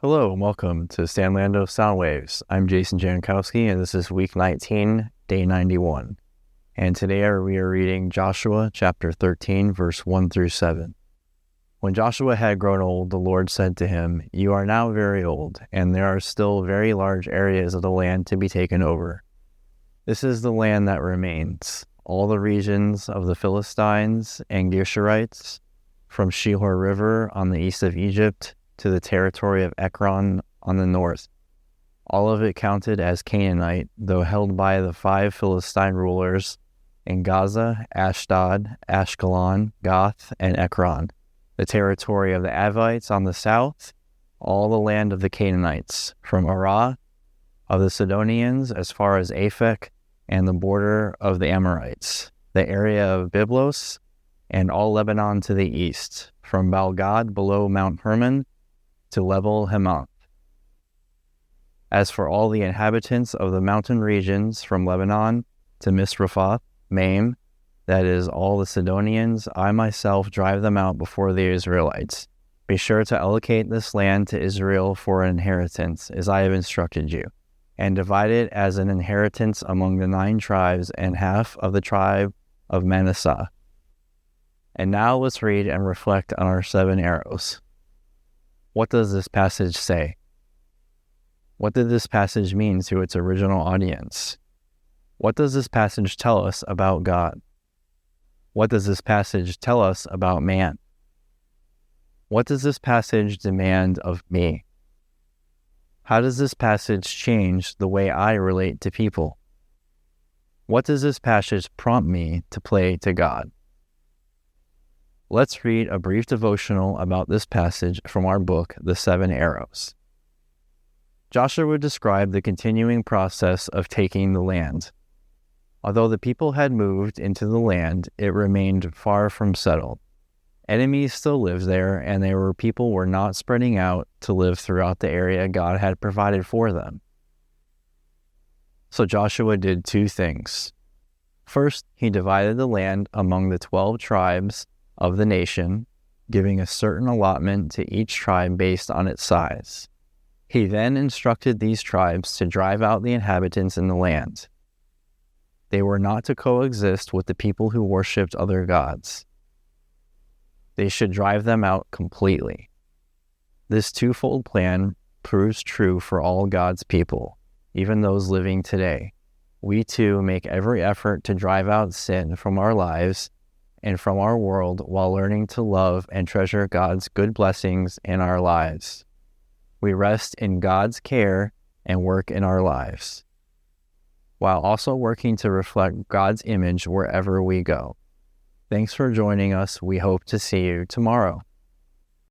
Hello and welcome to Stanlando Soundwaves. I'm Jason Jankowski and this is week 19, day 91. And today we are reading Joshua chapter 13, verse 1 through 7. When Joshua had grown old, the Lord said to him, "You are now very old, and there are still very large areas of the land to be taken over. This is the land that remains, all the regions of the Philistines and Geshurites, from Shihor River on the east of Egypt to the territory of Ekron on the north. All of it counted as Canaanite, though held by the 5 Philistine rulers in Gaza, Ashdod, Ashkelon, Gath, and Ekron. The territory of the Avvites on the south, all the land of the Canaanites, from Arah of the Sidonians as far as Aphek, and the border of the Amorites, the area of Byblos, and all Lebanon to the east, from Baal Gad below Mount Hermon to Lebo Hamath. As for all the inhabitants of the mountain regions from Lebanon to Misrephoth Maim, that is all the Sidonians, I myself drive them out before the Israelites. Be sure to allocate this land to Israel for an inheritance, as I have instructed you, and divide it as an inheritance among the 9 tribes and half of the tribe of Manasseh." And now let's read and reflect on our 7 arrows. What does this passage say? What did this passage mean to its original audience? What does this passage tell us about God? What does this passage tell us about man? What does this passage demand of me? How does this passage change the way I relate to people? What does this passage prompt me to pray to God? Let's read a brief devotional about this passage from our book, The 7 Arrows. Joshua described the continuing process of taking the land. Although the people had moved into the land, it remained far from settled. Enemies still lived there, and people were not spreading out to live throughout the area God had provided for them. So Joshua did 2 things. First, he divided the land among the 12 tribes of the nation, giving a certain allotment to each tribe based on its size. He then instructed these tribes to drive out the inhabitants in the land. They were not to coexist with the people who worshipped other gods. They should drive them out completely. This twofold plan proves true for all God's people, even those living today. We too make every effort to drive out sin from our lives and from our world while learning to love and treasure God's good blessings in our lives. We rest in God's care and work in our lives, while also working to reflect God's image wherever we go. Thanks for joining us. We hope to see you tomorrow.